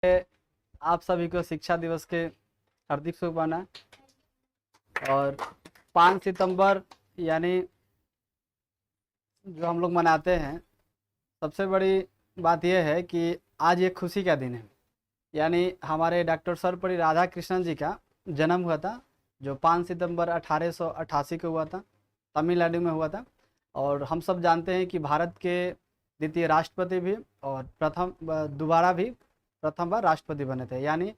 आप सभी को शिक्षा दिवस के हार्दिक शुभकामनाएं। और 5 सितंबर यानी जो हम लोग मनाते हैं, सबसे बड़ी बात यह है कि आज एक खुशी का दिन है। यानी हमारे डॉक्टर सर्वपल्ली राधाकृष्णन जी का जन्म हुआ था, जो 5 सितंबर 1888 को हुआ था, तमिलनाडु में हुआ था। और हम सब जानते हैं कि भारत के द्वितीय राष्ट्रपति भी और दोबारा भी प्रथम बार राष्ट्रपति बने थे, यानी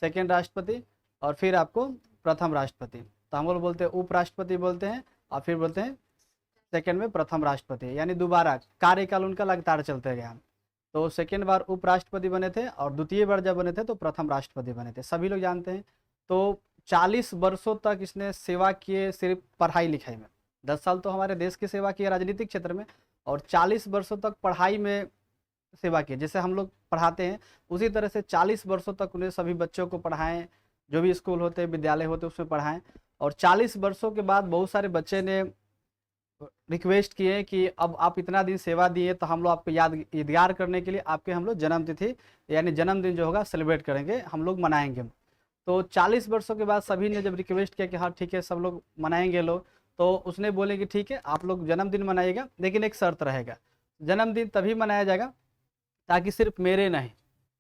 सेकेंड राष्ट्रपति और फिर आपको प्रथम राष्ट्रपति। तो हम लोग बोलते हैं उपराष्ट्रपति बोलते हैं, और फिर बोलते हैं सेकेंड में प्रथम राष्ट्रपति, यानी दोबारा कार्यकाल उनका लगातार चलते गया। तो सेकेंड बार उपराष्ट्रपति बने थे और द्वितीय बार जब बने थे तो प्रथम राष्ट्रपति बने थे, सभी लोग जानते हैं। तो 40 वर्षों तक इसने सेवा किए, सिर्फ पढ़ाई लिखाई में। 10 साल तो हमारे देश की सेवा की राजनीतिक क्षेत्र में, और 40 वर्षों तक पढ़ाई में सेवा की। जैसे हम लोग पढ़ाते हैं उसी तरह से 40 वर्षों तक उन्हें सभी बच्चों को पढ़ाएं, जो भी स्कूल होते विद्यालय होते उसमें पढ़ाएं। और 40 वर्षों के बाद बहुत सारे बच्चे ने रिक्वेस्ट किए कि अब आप इतना दिन सेवा दिए तो हम लोग आपको यादगार करने के लिए आपके हम लोग जन्मतिथि यानी जन्मदिन जो होगा सेलिब्रेट करेंगे, हम लोग मनाएंगे। तो 40 वर्षों के बाद सभी ने जब रिक्वेस्ट किया कि हाँ ठीक है सब लोग मनाएंगे लोग, तो उसने बोले कि ठीक है आप लोग जन्मदिन मनाइएगा, लेकिन एक शर्त रहेगा। जन्मदिन तभी मनाया जाएगा ताकि सिर्फ मेरे नहीं,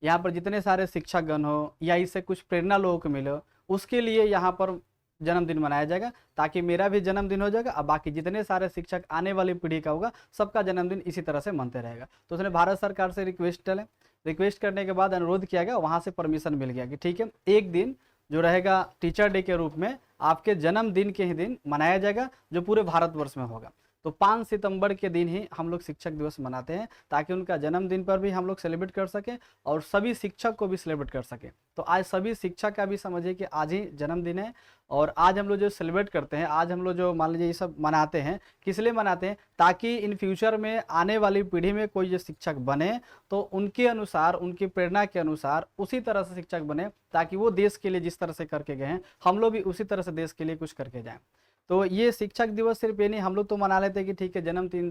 यहाँ पर जितने सारे शिक्षकगण हो या इससे कुछ प्रेरणा लोगों को मिले, उसके लिए यहाँ पर जन्मदिन मनाया जाएगा, ताकि मेरा भी जन्मदिन हो जाएगा और बाकी जितने सारे शिक्षक आने वाली पीढ़ी का होगा सबका जन्मदिन इसी तरह से मनते रहेगा। तो उसने भारत सरकार से रिक्वेस्ट करने के बाद अनुरोध किया गया, वहाँ से परमिशन मिल गया कि ठीक है एक दिन जो रहेगा टीचर डे के रूप में आपके जन्मदिन के ही दिन मनाया जाएगा, जो पूरे भारतवर्ष में होगा। तो 5 सितंबर के दिन ही हम लोग शिक्षक दिवस मनाते हैं, ताकि उनका जन्मदिन पर भी हम लोग सेलिब्रेट कर सकें और सभी शिक्षक को भी सेलिब्रेट कर सकें। तो आज सभी शिक्षक का भी समझिए कि आज ही जन्मदिन है, और आज हम लोग जो सेलिब्रेट करते हैं, आज हम लोग जो मान लीजिए ये सब मनाते हैं, किस लिए मनाते हैं? ताकि इन फ्यूचर में आने वाली पीढ़ी में कोई जो शिक्षक बने तो उनके अनुसार, उनकी प्रेरणा के अनुसार उसी तरह से शिक्षक बने, ताकि वो देश के लिए जिस तरह से करके गए हैं हम लोग भी उसी तरह से देश के लिए कुछ करके जाएं। तो ये शिक्षक दिवस सिर्फ ये नहीं, हम लोग तो मना लेते कि ठीक है जन्मदिन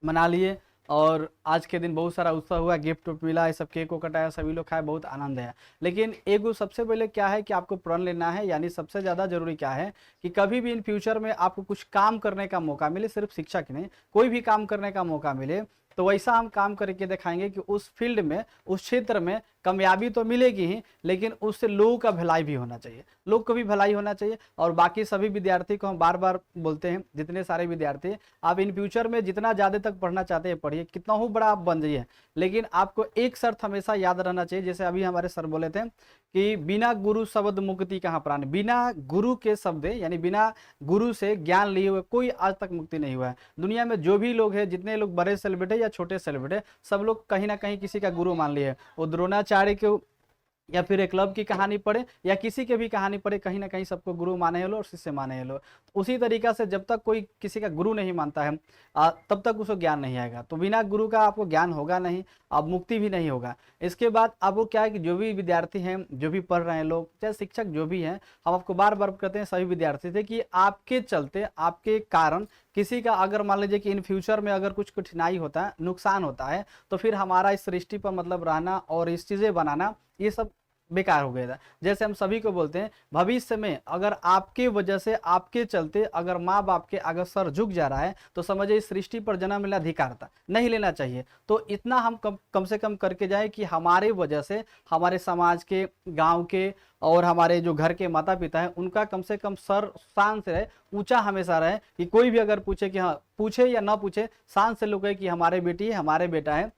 मना लिए और आज के दिन बहुत सारा उत्सव हुआ, गिफ्ट मिला, ये सब केक को कटाया, सभी लोग खाए, बहुत आनंद है। लेकिन एक सबसे पहले क्या है कि आपको प्रण लेना है, यानी सबसे ज़्यादा जरूरी क्या है कि कभी भी इन फ्यूचर में आपको कुछ काम करने का मौका मिले, सिर्फ शिक्षक नहीं कोई भी काम करने का मौका मिले, तो वैसा हम काम करके दिखाएंगे कि उस फील्ड में, उस क्षेत्र में कामयाबी तो मिलेगी ही, लेकिन उससे लोगों का भलाई भी होना चाहिए, लोग को भी भलाई होना चाहिए। और बाकी सभी विद्यार्थी को हम बार बार बोलते हैं, जितने सारे विद्यार्थी आप इन फ्यूचर में जितना ज़्यादा तक पढ़ना चाहते हैं पढ़िए, कितना हो बड़ा आप बन जाइए, लेकिन आपको एक शर्त हमेशा याद रहना चाहिए। जैसे अभी हमारे सर बोले थे कि बिना गुरु शब्द मुक्ति कहाँ प्राण। बिना गुरु के शब्द यानी बिना गुरु से ज्ञान लिए हुए कोई आज तक मुक्ति नहीं हुआ है। दुनिया में जो भी लोग हैं, जितने लोग बड़े सेलिब्रिटी या छोटे सेलिब्रिटी, सब लोग कहीं ना कहीं किसी का गुरु मान लिए हैं। वो द्रोणाचार्य के या फिर एक क्लब की कहानी पढ़े या किसी के भी कहानी पढ़े, कहीं ना कहीं सबको गुरु माने हैं लो और शिष्य माने हैं लो। तो उसी तरीका से जब तक कोई किसी का गुरु नहीं मानता है तब तक उसको ज्ञान नहीं आएगा। तो बिना गुरु का आपको ज्ञान होगा नहीं, अब मुक्ति भी नहीं होगा। इसके बाद अब वो क्या है कि जो भी विद्यार्थी हैं, जो भी पढ़ रहे हैं लोग, चाहे शिक्षक जो भी हैं, हम आपको बार बार कहते हैं सभी विद्यार्थी थे कि आपके चलते, आपके कारण किसी का अगर मान लीजिए कि इन फ्यूचर में अगर कुछ कठिनाई होता है, नुकसान होता है, तो फिर हमारा इस सृष्टि पर मतलब रहना और इस चीज़ें बनाना ये सब बेकार हो गया था। जैसे हम सभी को बोलते हैं भविष्य में अगर आपके वजह से, आपके चलते अगर माँ बाप के अगर सर झुक जा रहा है तो समझिए इस सृष्टि पर जन्म लेना अधिकार था, नहीं लेना चाहिए। तो इतना हम कम से कम करके जाए कि हमारे वजह से हमारे समाज के, गांव के और हमारे जो घर के माता पिता हैं उनका कम से कम सर शान से रहे, ऊंचा हमेशा रहे, कि कोई भी अगर पूछे कि हाँ, पूछे या ना पूछे, शान से लोग कहे कि हमारे बेटी है, हमारे बेटा है,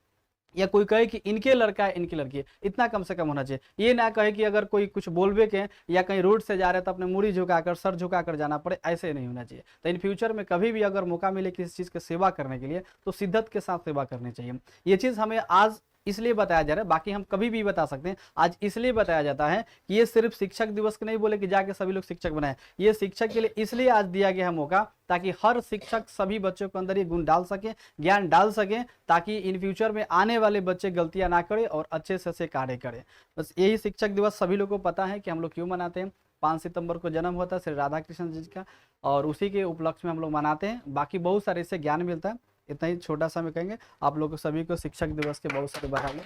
या कोई कहे कि इनके लड़का है, इनकी लड़की है, इतना कम से कम होना चाहिए। ये ना कहे कि अगर कोई कुछ बोलबे के या कहीं रोड से जा रहे तो अपने मुड़ी झुकाकर, सर झुकाकर जाना पड़े, ऐसे नहीं होना चाहिए। तो इन फ्यूचर में कभी भी अगर मौका मिले किसी चीज़ की सेवा करने के लिए तो शिद्दत के साथ सेवा करनी चाहिए। ये चीज़ हमें आज इसलिए बताया जा रहा है, बाकी हम कभी भी बता सकते हैं, आज इसलिए बताया जाता है कि ये सिर्फ शिक्षक दिवस के नहीं बोले कि जाके सभी लोग शिक्षक बनाए, ये शिक्षक के लिए इसलिए आज दिया गया है मौका, ताकि हर शिक्षक सभी बच्चों के अंदर ये गुण डाल सके, ज्ञान डाल सके, ताकि इन फ्यूचर में आने वाले बच्चे गलतियां ना करें और अच्छे से कार्य करें। बस यही शिक्षक दिवस सभी लोगों को पता है कि हम लोग क्यों मनाते हैं। 5 सितंबर को जन्म हुआ था श्री राधाकृष्ण जी का, और उसी के उपलक्ष्य में हम लोग मनाते हैं। बाकी बहुत सारे इससे ज्ञान मिलता है। इतना ही छोटा सा में कहेंगे। आप लोग सभी को शिक्षक दिवस के बहुत सारे बधाई।